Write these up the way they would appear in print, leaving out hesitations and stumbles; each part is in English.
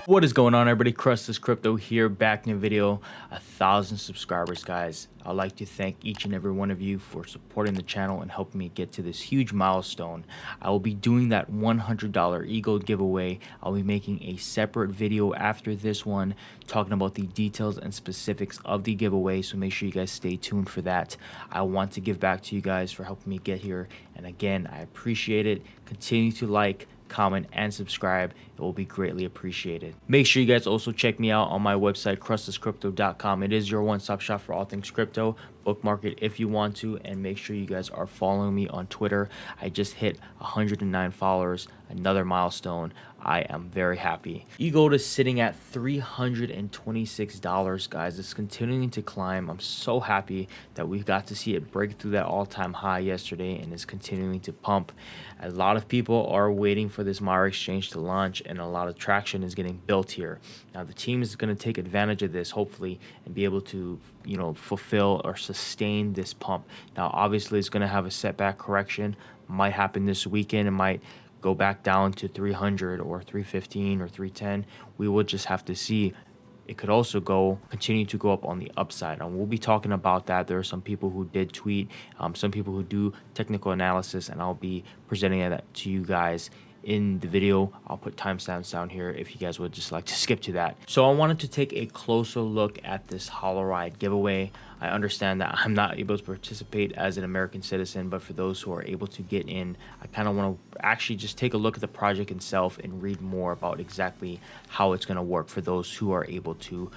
What is going on, everybody? Crustless Crypto here, back in a video. 1,000 subscribers, guys. I'd like to thank each and every one of you for supporting the channel and helping me get to this huge milestone. I will be doing that $100 EGLD giveaway. I'll be making a separate video after this one talking about the details and specifics of the giveaway, so make sure you guys stay tuned for that. I want to give back to you guys for helping me get here, and again, I appreciate it. Continue to like, comment, and subscribe. It will be greatly appreciated. Make sure you guys also check me out on my website, crustlesscrypto.com. It is your one-stop shop for all things crypto. Bookmark it if you want to, and make sure you guys are following me on Twitter. I just hit 109 followers, another milestone. I am very happy. EGLD is sitting at $326, guys. It's continuing to climb. I'm so happy that we got to see it break through that all-time high yesterday and is continuing to pump. A lot of people are waiting for this Maiar exchange to launch, and a lot of traction is getting built here. Now the team is going to take advantage of this, hopefully, and be able to, fulfill or sustain this pump. Now obviously it's going to have a setback correction. Might happen this weekend. It might go back down to 300 or 315 or 310. We will just have to see. It could also continue to go up on the upside, and we'll be talking about that. There are some people who did tweet, some people who do technical analysis, and I'll be presenting that to you guys in the video. I'll put timestamps down here if you guys would just like to skip to that. So I wanted to take a closer look at this Holoride giveaway. I understand that I'm not able to participate as an American citizen, but for those who are able to get in, I kind of want to actually just take a look at the project itself and read more about exactly how it's going to work for those who are able to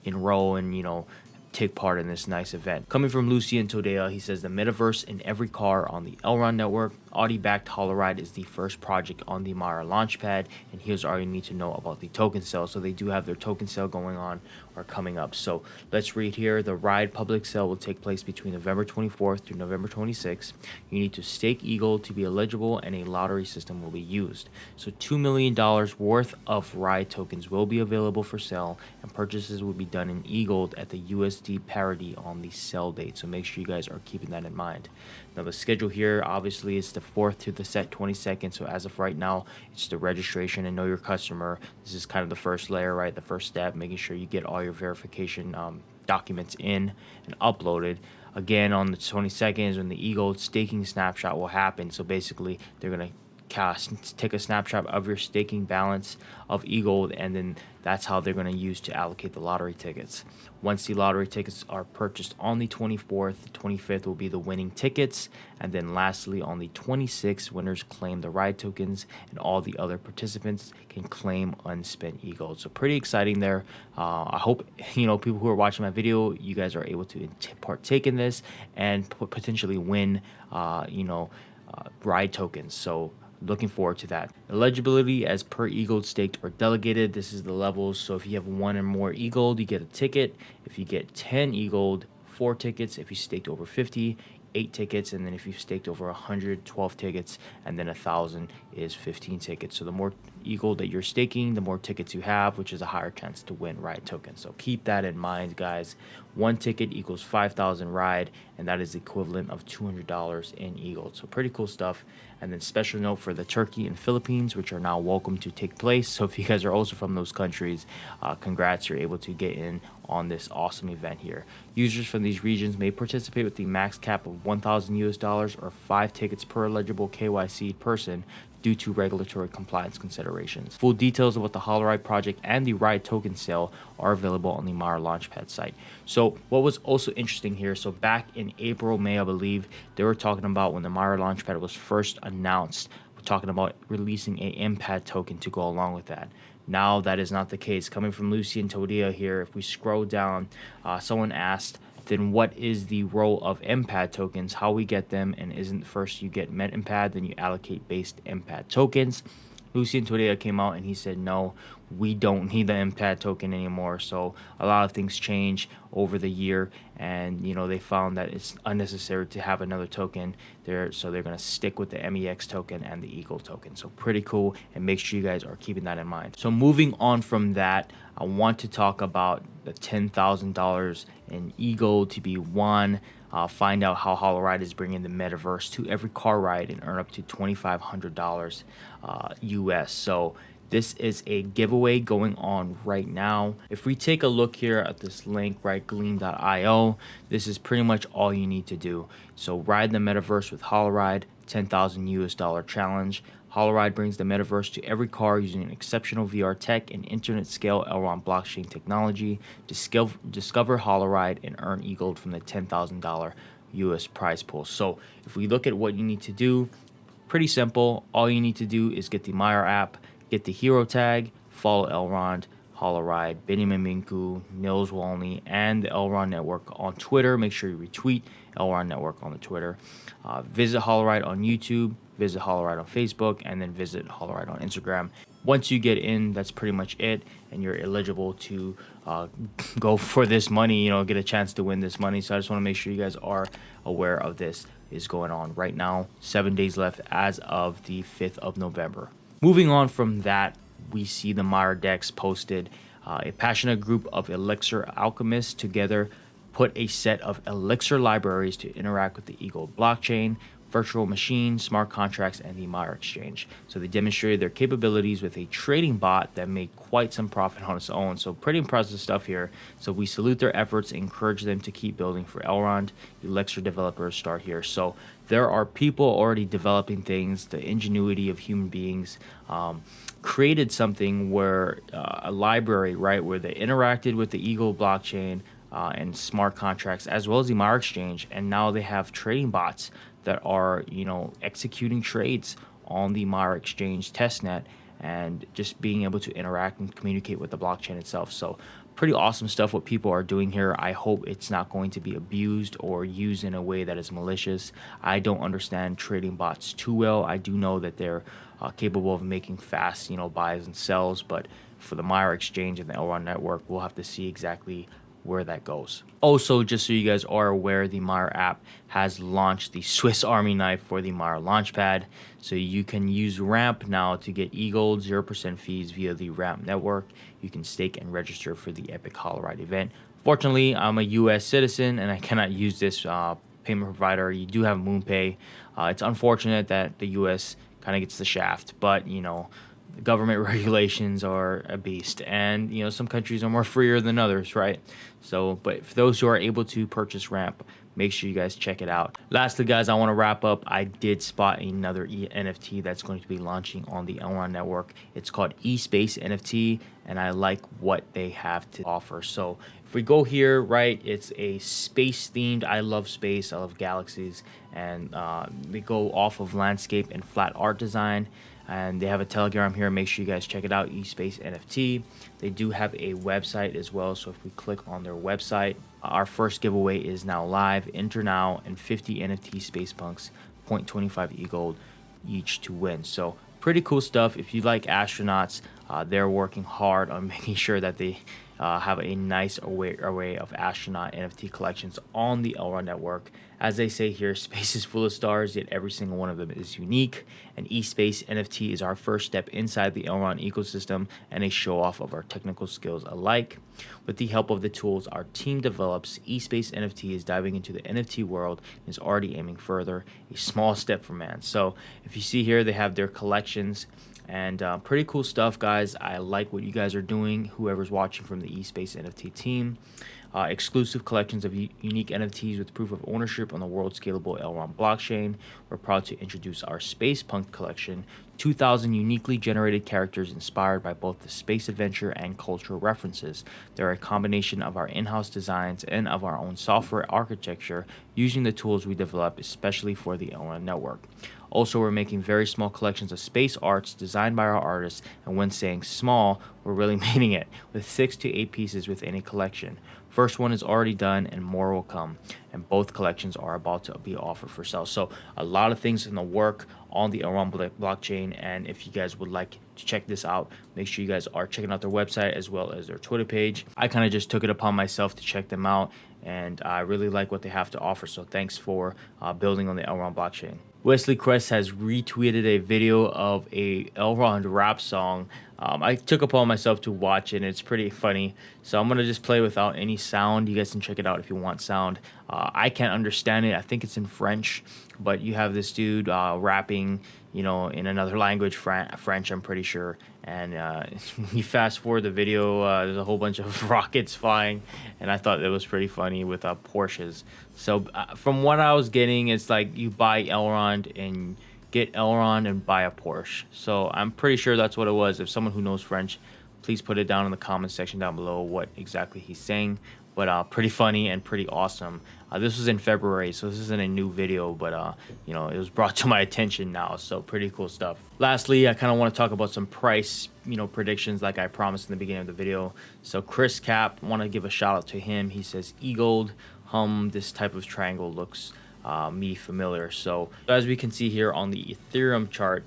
enroll and take part in this nice event. Coming from Lucian Todea, he says the metaverse in every car on the Elrond network. Audi-backed Holoride is the first project on the Maiar launchpad, and here's all you need to know about the token sale. So they do have their token sale going on or coming up. So let's read here. The ride public sale will take place between November 24th to November 26th. You need to stake EGLD to be eligible, and a lottery system will be used. So $2 million worth of ride tokens will be available for sale, and purchases will be done in EGLD at the USD parity on the sell date. So make sure you guys are keeping that in mind. Now the schedule here obviously is the 4th to the 22nd. So as of right now, it's the registration and know your customer. This is kind of the first layer, right? The first step, making sure you get all your verification documents in and uploaded. Again, on the 22nd is when the EGLD staking snapshot will happen. So basically, they're going to take a snapshot of your staking balance of EGLD, and then that's how they're going to use to allocate the lottery tickets. Once the lottery tickets are purchased on the 24th, the 25th will be the winning tickets, and then lastly on the 26th, winners claim the ride tokens, and all the other participants can claim unspent EGLD. So pretty exciting there. I hope people who are watching my video, you guys are able to partake in this and potentially win ride tokens. So looking forward to that. Eligibility as per EGLD staked or delegated. This is the levels. So if you have 1 or more EGLD, you get a ticket. If you get 10 EGLD, 4 tickets. If you staked over 50, 8 tickets. And then if you've staked over 100, 12 tickets. And then 1,000 is 15 tickets. So the more EGLD that you're staking, the more tickets you have, which is a higher chance to win ride tokens. So keep that in mind, guys. 1 ticket equals 5,000 ride, and that is the equivalent of $200 in EGLD. So pretty cool stuff. And then special note for the Turkey and Philippines, which are now welcome to take place. So if you guys are also from those countries, congrats, you're able to get in on this awesome event here. Users from these regions may participate with the max cap of $1,000 or 5 tickets per eligible KYC person due to regulatory compliance considerations. Full details about the Holoride project and the ride token sale are available on the Maiar Launchpad site. So what was also interesting here, so back in April, May, I believe, they were talking about when the Maiar Launchpad was first announced, we're talking about releasing a MPAD token to go along with that. Now that is not the case. Coming from Lucian Todea here, if we scroll down, someone asked, then what is the role of MPAD tokens, how we get them, and isn't first you get MPAD, then you allocate based MPAD tokens? Lucian Todea came out and he said, no, we don't need the MPAD token anymore. So a lot of things change over the year, and they found that it's unnecessary to have another token there, so they're going to stick with the MEX token and the EGLD token. So pretty cool, and make sure you guys are keeping that in mind. So moving on from that, I want to talk about the $10,000 in EGLD to be won. Find out how Holoride is bringing the metaverse to every car ride and earn up to $2,500 US. So This is a giveaway going on right now. If we take a look here at this link, right, gleam.io, this is pretty much all you need to do. So ride the metaverse with Holoride, $10,000 challenge. Holoride brings the metaverse to every car using an exceptional VR tech and internet-scale Elrond blockchain technology. Discover Holoride and earn EGLD from the $10,000 US prize pool. So if we look at what you need to do, pretty simple. All you need to do is get the Maiar app, get the hero tag, follow Elrond, Holoride, Benjamin Minku, Nils Walney, and the Elrond Network on Twitter. Make sure you retweet Elrond Network on the Twitter. Visit Holoride on YouTube, visit Holoride on Facebook, and then visit Holoride on Instagram. Once you get in, that's pretty much it, and you're eligible to go for this money, get a chance to win this money. So I just want to make sure you guys are aware of this is going on right now. 7 days left as of the 5th of November. Moving on from that, we see the Maiar decks posted. A passionate group of Elixir Alchemists together put a set of Elixir libraries to interact with the EGLD blockchain, virtual machine, smart contracts, and the Maiar exchange. So they demonstrated their capabilities with a trading bot that made quite some profit on its own. So pretty impressive stuff here. So we salute their efforts and encourage them to keep building for Elrond. Elixir developers start here. So there are people already developing things. The ingenuity of human beings created something where a library, right, where they interacted with the EGLD blockchain and smart contracts, as well as the Maiar exchange, and now they have trading bots that are, executing trades on the Maiar exchange testnet and just being able to interact and communicate with the blockchain itself. So pretty awesome stuff what people are doing here. I hope it's not going to be abused or used in a way that is malicious. I don't understand trading bots too well. I do know that they're capable of making fast, buys and sells, but for the Maiar exchange and the Elrond network, we'll have to see exactly where that goes. Also, just so you guys are aware, the Maiar app has launched the Swiss Army knife for the Maiar Launchpad. So you can use Ramp now to get EGLD 0% fees via the Ramp network. You can stake and register for the Epic Holoride event. Fortunately, I'm a US citizen and I cannot use this payment provider. You do have MoonPay. It's unfortunate that the US kind of gets the shaft, but the government regulations are a beast, and some countries are more freer than others, right? So, but for those who are able to purchase Ramp, make sure you guys check it out. Lastly, guys, I want to wrap up. I did spot another NFT that's going to be launching on the Elrond network. It's called eSpace NFT, and I like what they have to offer. So if we go here, right, it's a space themed. I love space, I love galaxies, and they go off of landscape and flat art design. And they have a Telegram here. Make sure you guys check it out, eSpace NFT. They do have a website as well. So if we click on their website, our first giveaway is now live. Enter now, and 50 NFT Space Punks, 0.25 EGLD each to win. So pretty cool stuff. If you like astronauts, they're working hard on making sure that they have a nice array of astronaut NFT collections on the Elrond network. As they say here, space is full of stars, yet every single one of them is unique. And eSpace NFT is our first step inside the Elrond ecosystem and a show off of our technical skills alike. With the help of the tools our team develops, eSpace NFT is diving into the NFT world and is already aiming further, a small step for man. So if you see here, they have their collections. And pretty cool stuff, guys. I like what you guys are doing, whoever's watching from the eSpace NFT team. Exclusive collections of unique NFTs with proof of ownership on the world scalable Elrond blockchain. We're proud to introduce our Space Punk collection, 2,000 uniquely generated characters inspired by both the space adventure and cultural references. They're a combination of our in-house designs and of our own software architecture using the tools we develop especially for the Elrond network. Also, we're making very small collections of space arts designed by our artists, and when saying small, we're really meaning it, with 6 to 8 pieces within a collection. First one is already done and more will come, and both collections are about to be offered for sale. So a lot of things in the work on the Elrond blockchain, and if you guys would like to check this out, make sure you guys are checking out their website as well as their Twitter page. I kind of just took it upon myself to check them out, and I really like what they have to offer, so thanks for building on the Elrond blockchain. Wesley Crest has retweeted a video of a Elrond rap song. I took upon myself to watch it, and it's pretty funny. So I'm going to just play without any sound. You guys can check it out if you want sound. I can't understand it. I think it's in French, but you have this dude rapping, you know, in another language, French, I'm pretty sure. And you fast forward the video, there's a whole bunch of rockets flying, and I thought it was pretty funny with Porsches. So from what I was getting, it's like you buy Elrond and get Elrond and buy a Porsche. So I'm pretty sure that's what it was. If someone who knows French, please put it down in the comment section down below what exactly he's saying. But pretty funny and pretty awesome. This was in February, so this isn't a new video, but you know, it was brought to my attention now, so pretty cool stuff. Lastly, I kind of want to talk about some price, you know, predictions like I promised in the beginning of the video. So Chris Cap, want to give a shout out to him. He says EGLD, this type of triangle looks me familiar. So as we can see here on the Ethereum chart,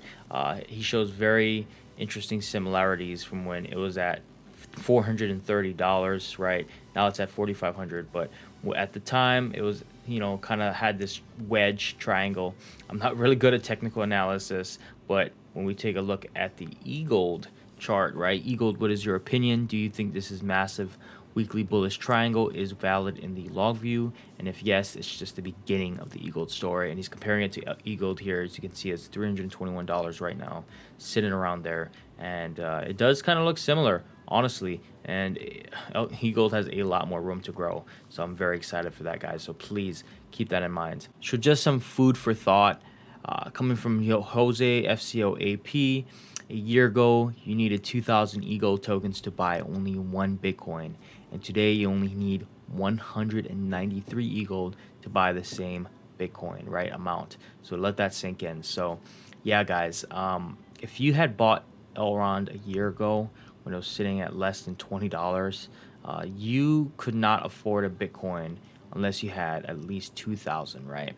he shows very interesting similarities from when it was at $430, right? Now it's at $4,500, but at the time it was, you know, kind of had this wedge triangle. I'm not really good at technical analysis, but when we take a look at the EGLD chart, right? EGLD, what is your opinion? Do you think this is massive weekly bullish triangle is valid in the log view? And if yes, it's just the beginning of the EGLD story. And he's comparing it to EGLD here. As you can see, it's $321 right now, sitting around there. And it does kind of look similar, honestly. And EGLD has a lot more room to grow. So I'm very excited for that, guys. So please keep that in mind. So just some food for thought coming from Jose FCOAP. A year ago, you needed 2,000 EGLD tokens to buy only one Bitcoin. And today, you only need 193 EGLD to buy the same Bitcoin, right, amount. So let that sink in. So, yeah, guys, if you had bought Elrond a year ago when it was sitting at less than $20, you could not afford a Bitcoin unless you had at least 2,000, right?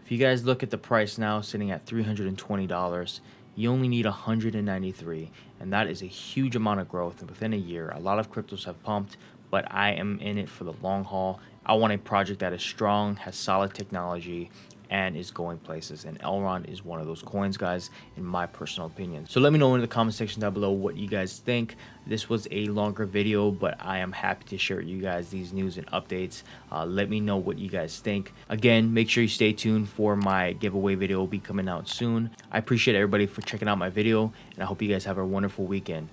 If you guys look at the price now, sitting at $320, you only need 193, and that is a huge amount of growth within a year. A lot of cryptos have pumped, but I am in it for the long haul. I want a project that is strong, has solid technology, and is going places. And Elrond is one of those coins, guys, in my personal opinion. So let me know in the comment section down below what you guys think. This was a longer video, but I am happy to share with you guys these news and updates. Let me know what you guys think. Again, make sure you stay tuned for my giveaway video. Will be coming out soon. I appreciate everybody for checking out my video, and I hope you guys have a wonderful weekend.